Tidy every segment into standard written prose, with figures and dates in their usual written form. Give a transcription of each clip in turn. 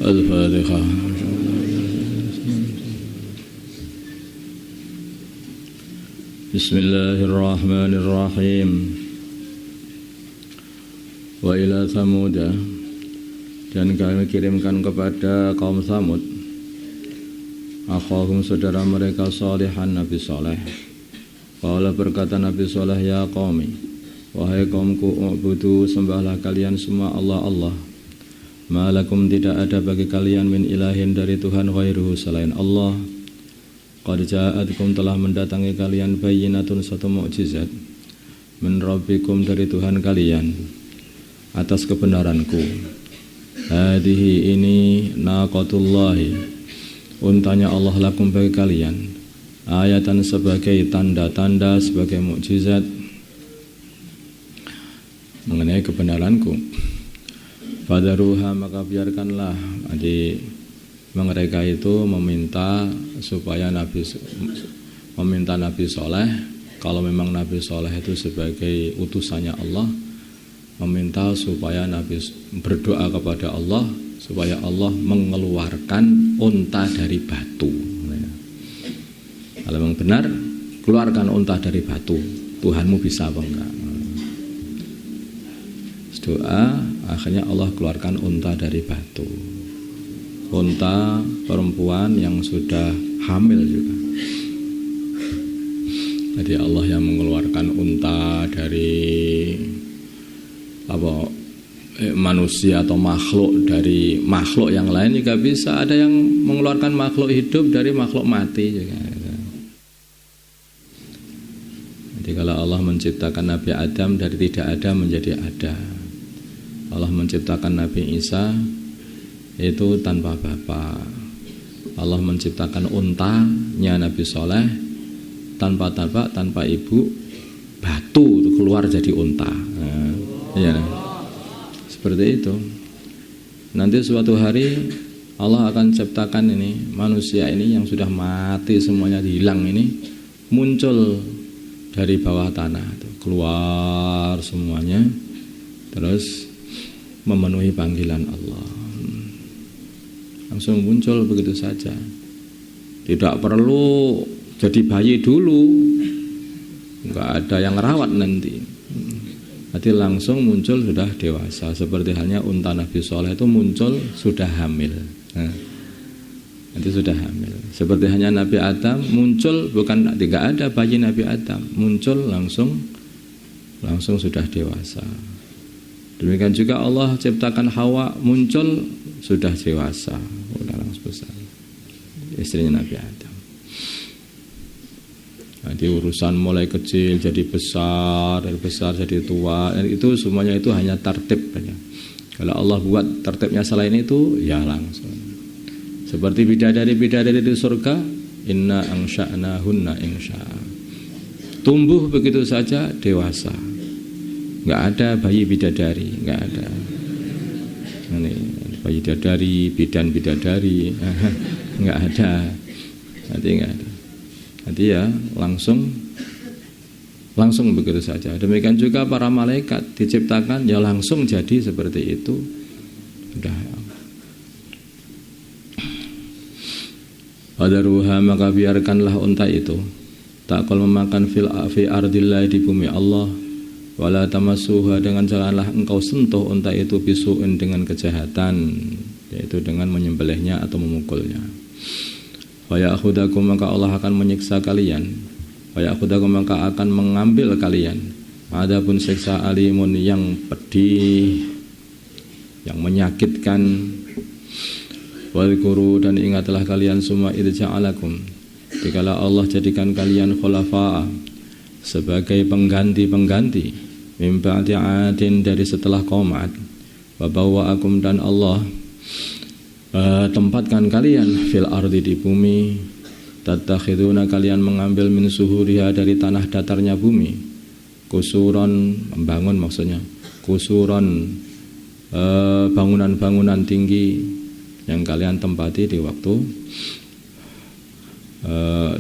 Al-Fatihah. Bismillahirrahmanirrahim. Wa ila Thamud, dan kami kirimkan kepada kaum Thamud akhahum, saudara mereka, Salihan, Nabi Saleh. Qala, berkata Nabi Saleh, ya qaumi, wahai kaumku, ubudu, sembahlah kalian semua Allah. Malakum, tidak ada bagi kalian min ilahin, dari Tuhan ghairuhu, selain Allah. Qad ja'atkum, telah mendatangi kalian, bayyinatun, satu mukjizat, min rabbikum, dari Tuhan kalian, atas kebenaranku. Hadihi, ini naqatullahi, untanya Allah, lakum, bagi kalian, ayatan, sebagai tanda-tanda, sebagai mukjizat mengenai kebenaranku. Fadaruha, maka biarkanlah. Jadi mereka itu meminta supaya Nabi Soleh, kalau memang Nabi Soleh itu sebagai utusannya Allah, meminta supaya Nabi berdoa kepada Allah supaya Allah mengeluarkan unta dari batu. Kalau memang benar, keluarkan unta dari batu. Tuhanmu bisa apa enggak? Doa, akhirnya Allah keluarkan unta dari batu. Unta perempuan yang sudah hamil juga. Jadi Allah yang mengeluarkan unta dari manusia atau makhluk, dari makhluk yang lain juga bisa. Ada yang mengeluarkan makhluk hidup dari makhluk mati juga. Jadi kalau Allah menciptakan Nabi Adam dari tidak ada menjadi ada, Allah menciptakan Nabi Isa itu tanpa bapa, Allah menciptakan untanya Nabi Soleh tanpa bapak, tanpa ibu, batu itu keluar jadi unta. Ya, seperti itu. Nanti suatu hari Allah akan ciptakan ini manusia ini yang sudah mati semuanya, hilang ini, muncul dari bawah tanah, keluar semuanya, terus memenuhi panggilan Allah. Langsung muncul begitu saja. Tidak perlu jadi bayi dulu, enggak ada yang rawat nanti. Nanti langsung muncul sudah dewasa. Seperti halnya unta Nabi Soleh itu muncul sudah hamil. Nanti sudah hamil. Seperti hanya Nabi Adam muncul, bukan tidak ada bayi Nabi Adam, muncul langsung sudah dewasa. Demikian juga Allah ciptakan Hawa, muncul sudah dewasa, sudah langsung besar, istrinya Nabi Adam. Jadi urusan mulai kecil jadi besar, dari besar jadi tua, itu semuanya itu hanya tertib saja. Kalau Allah buat tertibnya selain itu, ya langsung. Seperti bidadari-bidadari di surga, inna angsha'nahunna insya'a. Tumbuh begitu saja dewasa. Enggak ada bayi bidadari, enggak ada. Ini bayi bidadari, bidan bidadari, enggak ada. Nanti enggak ada. Nanti ya langsung begitu saja. Demikian juga para malaikat diciptakan ya langsung jadi seperti itu. Sudah. Adaruha, maka biarkanlah unta itu takul memakan fi ardillah, di bumi Allah. Wala tamassuha, dengan janganlah engkau sentuh unta itu bisu'in, dengan kejahatan, yaitu dengan menyembelihnya atau memukulnya. Wa ya'khudakum, maka Allah akan menyiksa kalian. Wa ya'khudakum, maka akan mengambil kalian. Adapun siksa alimun, yang pedih, yang menyakitkan. Wadhkuru, dan ingatlah kalian semua, idz ja'alakum, dikala Allah jadikan kalian khulafa'a, sebagai pengganti-pengganti, min ba'di 'adin, dari setelah kaum 'ad. Wa bawwa'akum, dan Allah tempatkan kalian fil ardi, di bumi. Tattakhiduna, kalian mengambil min suhuriha, dari tanah datarnya bumi. Kusuron, membangun maksudnya. Kusuron, bangunan-bangunan tinggi yang kalian tempati di waktu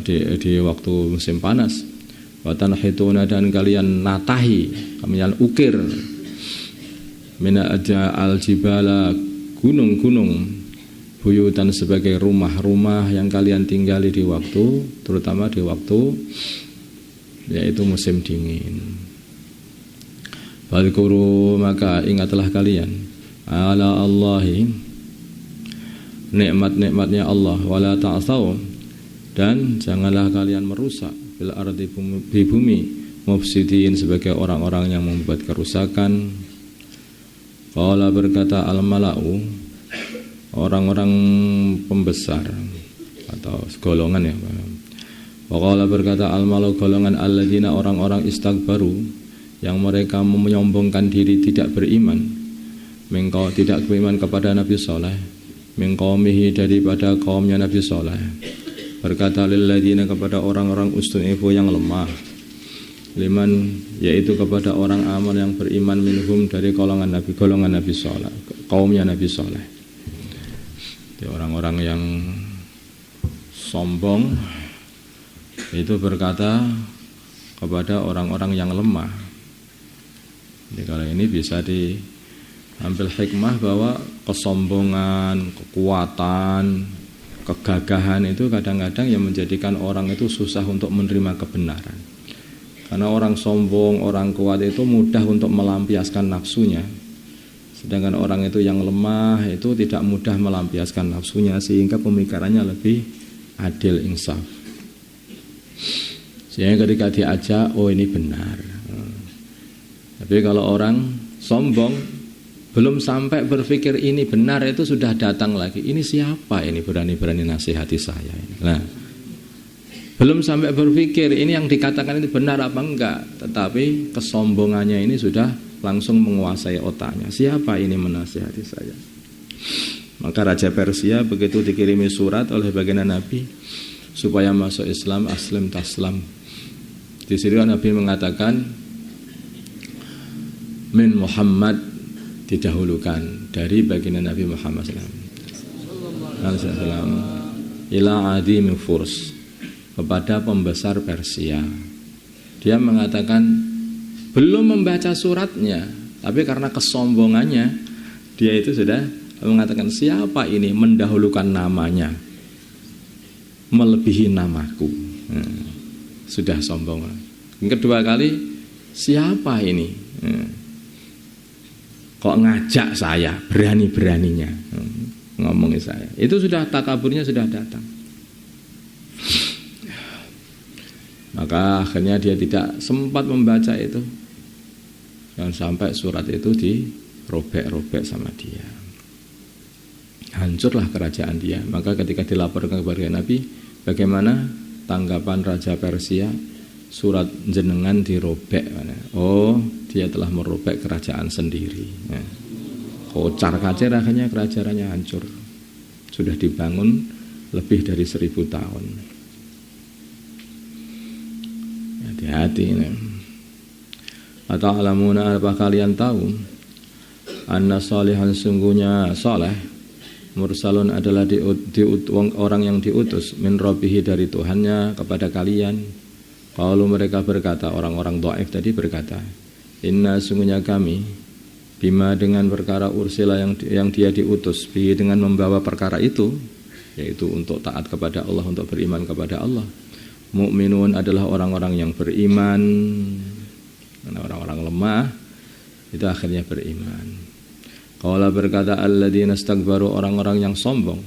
di waktu musim panas. Wa tanhituna, dan kalian natahi, kalian ukir, mina aja al jibala, gunung-gunung, buyutan sebagai rumah-rumah yang kalian tinggali di waktu, terutama di waktu yaitu musim dingin. Fadhkuru, maka ingatlah kalian ala Allahi, nikmat-nikmatnya Allah, wala ta'thaw, dan janganlah kalian merusak fil ardi, di bumi, mufsidin, sebagai orang-orang yang membuat kerusakan. Qala, berkata al-mala'u, orang-orang pembesar atau golongan ya. Qala, berkata al-mala'u, golongan alladzina, orang-orang istakbaru, yang mereka menyombongkan diri, tidak beriman, mengkau tidak beriman kepada Nabi Saleh, mengqaumihi, daripada kaumnya Nabi Saleh. Berkata lilladzina, kepada orang-orang ustunifu yang lemah, liman, yaitu kepada orang aman yang beriman, minhum, dari golongan Nabi Saleh, kaumnya Nabi Saleh. Orang-orang yang sombong itu berkata kepada orang-orang yang lemah. Jadi kalau ini bisa diambil hikmah bahwa kesombongan, kekuatan, kegagahan itu kadang-kadang yang menjadikan orang itu susah untuk menerima kebenaran. Karena orang sombong, orang kuat itu mudah untuk melampiaskan nafsunya. Sedangkan orang itu yang lemah itu tidak mudah melampiaskan nafsunya, sehingga pemikirannya lebih adil, insaf. Sehingga ketika diajak, oh ini benar. Tapi kalau orang sombong, belum sampai berpikir ini benar, itu sudah datang lagi. Ini siapa ini berani-berani nasihati saya? Nah, belum sampai berpikir ini yang dikatakan itu benar apa enggak, tetapi kesombongannya ini sudah langsung menguasai otaknya. Siapa ini menasihati saya? Maka Raja Persia begitu dikirimi surat oleh baginda Nabi supaya masuk Islam, aslim taslam. Di sini Nabi mengatakan min Muhammad, didahulukan dari baginda Nabi Muhammad SAW, ila adimi Furs, kepada pembesar Persia. Dia mengatakan belum membaca suratnya, tapi karena kesombongannya dia itu sudah mengatakan siapa ini mendahulukan namanya melebihi namaku. Sudah sombong. Yang kedua kali, siapa ini kok ngajak saya, berani-beraninya ngomongin saya. Itu sudah takaburnya sudah datang. Maka akhirnya dia tidak sempat membaca itu, dan sampai surat itu dirobek-robek sama dia. Hancurlah kerajaan dia. Maka ketika dilaporkan kepada Nabi, bagaimana tanggapan Raja Persia? Surat jenengan dirobek. Oh, dia telah merobek kerajaan sendiri. Kocar kacir, akhirnya kerajaannya hancur. Sudah dibangun lebih dari 1000 tahun. Hati-hati. Atau alamuna, apa kalian tahu? Anna salihan, sungguhnya saleh, mursalun adalah orang yang diutus, min rabbihi, dari Tuhannya kepada kalian. Kalau mereka berkata, orang-orang dhaif tadi berkata, inna, sungguhnya kami, bima, dengan perkara ursila yang dia diutus, bi, dengan membawa perkara itu, yaitu untuk taat kepada Allah, untuk beriman kepada Allah. Mu'minun adalah orang-orang yang beriman. Karena orang-orang lemah itu akhirnya beriman. Qala, berkata alladzina istakbaru, orang-orang yang sombong,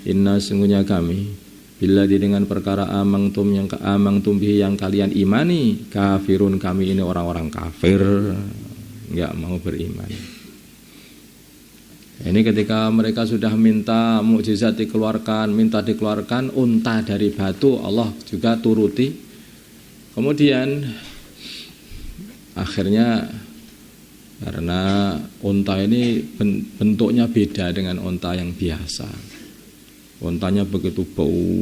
inna, sungguhnya kami, billadzi, dengan perkara amangtum, yang amangtum bihi, yang kalian imani, kafirun, kami ini orang-orang kafir, enggak mau beriman. Ini ketika mereka sudah minta mukjizat dikeluarkan, minta dikeluarkan unta dari batu, Allah juga turuti. Kemudian akhirnya karena unta ini bentuknya beda dengan unta yang biasa. Untanya begitu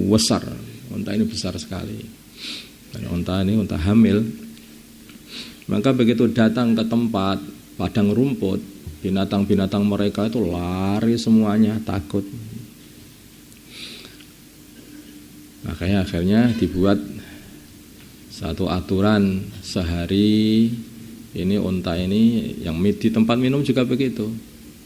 besar, unta ini besar sekali. Dan unta ini unta hamil. Maka begitu datang ke tempat padang rumput, binatang-binatang mereka itu lari semuanya, takut. Makanya akhirnya dibuat satu aturan, sehari ini unta ini yang di tempat minum juga begitu.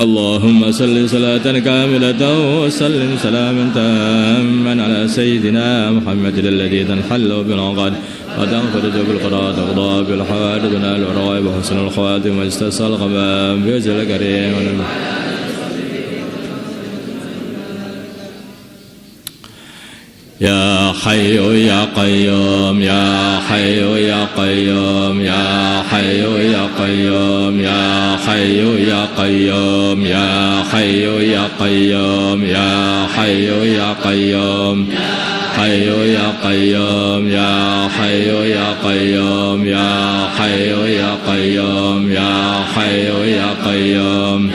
اللهم صل صلاة كاملة وسلم سلاما تاما على سيدنا محمد الذي تنحل بالعقد وتنفرج بالقراءة تقضى بالحوادث ونال الرغائب وحسن الخواتم واستسقى الغمام بوجه الكريم. يا حي يا قيوم يا حي يا قيوم يا حي يا قيوم يا حي يا قيوم يا حي يا قيوم يا حي يا قيوم حي يا قيوم يا حي يا قيوم يا حي يا قيوم يا حي يا قيوم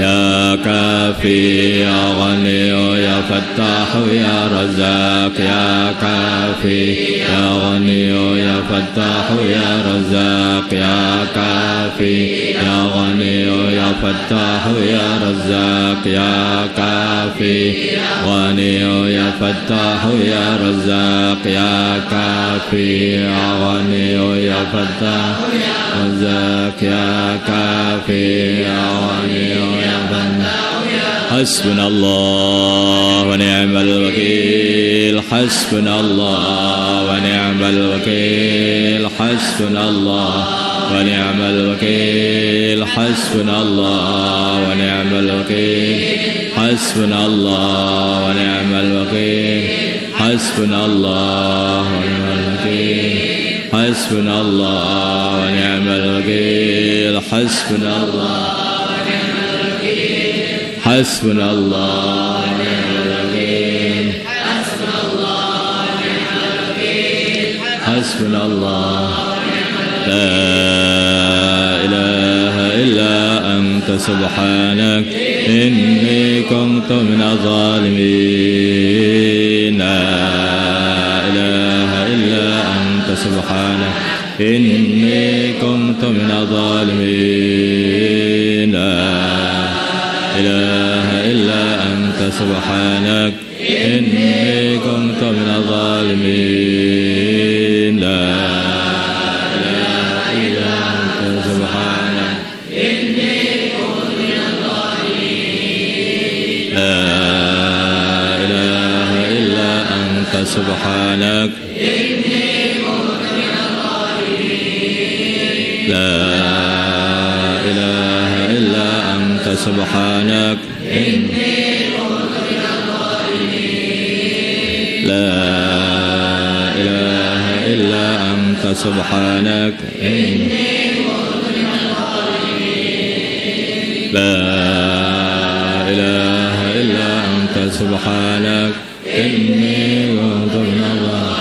يا كافي يا غني يا فتاح يا رزاق يا كافي يا غني يا فتاح يا رزاق يا كافي يا غني يا فتاح يا رزاق يا كافي غني يا فتاح يا رزاق يا كافي يا غني يا فتاح رزاق يا كافي يا غني يا حسبنا الله ونعم الوكيل حسبنا الله ونعم الوكيل حسبنا الله ونعم الوكيل حسبنا الله ونعم الوكيل حسبنا الله ونعم الوكيل حسبنا الله ونعم الوكيل حسبنا الله ونعم الوكيل حسبنا الله حسبنا الله ونعم الوكيل حسبنا الله لا إله إلا أنت سبحانك إني كنت من الظالمين لا إله إلا أنت سبحانك إني كنت من الظالمين لا إله إلا أنت سبحانك إني كنت من الظالمين لا إله إلا أنت سبحانك إني كنت من الظالمين لا إله إلا أنت سبحانك إني كنت من الظالمين لا إله إلا أنت سبحانك إني كنت من الظالمين لا إله إلا أنت سبحانك إني كنت من الظالمين لا إله إلا أنت سبحانك إني كنت من الظالمين.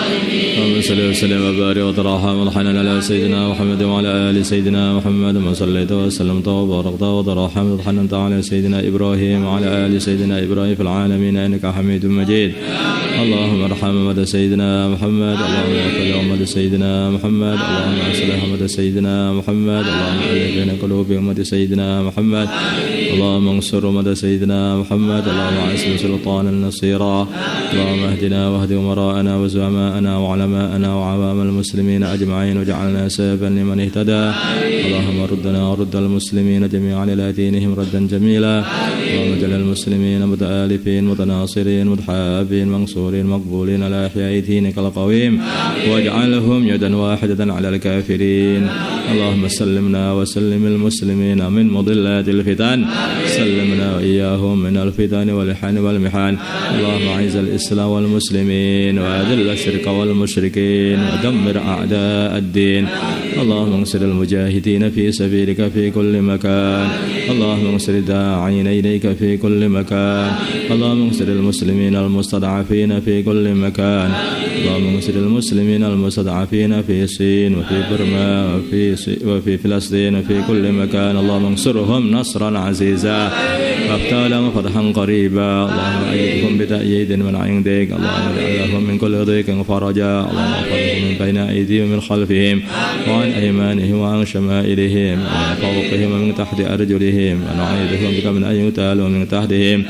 اللهم صل وسلم وبارك وترحم وارحمنا على سيدنا محمد وعلى آل سيدنا محمد ما صليت وسلمت وباركت وترحمت وارحمت على سيدنا إبراهيم وعلى آل سيدنا إبراهيم في العالمين إنك حميد مجيد. اللهم ارحم أمة سيدنا محمد اللهم اغفر لأمة سيدنا محمد اللهم اصلح أمة سيدنا محمد اللهم ألف بين قلوب أمة سيدنا محمد اللهم انصر أمة سيدنا محمد اللهم اعز سلطانا نصيرا اللهم اهدنا واهد أمراءنا وزعماءنا وعلماءنا وعوام المسلمين أجمعين واجعلنا سببا لمن اهتدى. اللهم ردنا ورد المسلمين جميعا إلى دينهم ردا جميلا. اللهم اجعل المسلمين متآلفين متناصرين متحابين منصورين مقبولين على إحياء دينك القويم واجعلهم يدا واحدة على الكافرين. اللهم سلمنا وسلم المسلمين من مضلات الفتن سلمنا وإياهم من الفتن والحن والمحن. اللهم أعز الإسلام والمسلمين وأذل الشرك والمشركين ودمر أعداء الدين. اللهم انصر المجاهدين في سبيلك في كل مكان. اللهم انصر الداعين إليك في كل مكان. اللهم انصر المسلمين المستضعفين في كل مكان. اللهم انصر المسلمين المستضعفين في الصين وفي برما وفي فلسطين وفي كل مكان. اللهم انصرهم نصرا عزيزا وافتح لهم فتحا قريبا. اللهم أيدهم بتأييد من عندك. اللهم اجعل لهم من كل ضيق فرجا. اللهم احفظهم من بين أيديهم ومن خلفهم وعن أيمانهم وعن شمائلهم ومن فوقهم ومن تحت أرجلهم ونعيذهم بك من أن يغتالوا من تحتهم.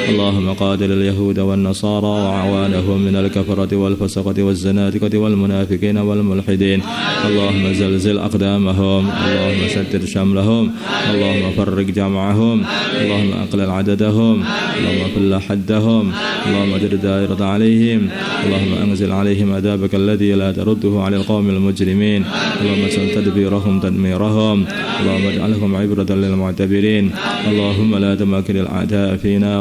اللهم قاتل اليهود والنصارى وأعوانهم من الكفرة والفسقة والزنادقة والمنافقين والملحدين اللهم زلزل أقدامهم اللهم شتت شملهم اللهم فرق جمعهم اللهم أقلل عددهم اللهم فل حدهم اللهم اجر الدائرة عليهم اللهم أنزل عليهم عذابك الذي لا ترده على القوم المجرمين اللهم اجعل تدبيرهم تدميرهم اللهم اجعلهم عبرة للمعتبرين اللهم لا تمكن الأعداء فينا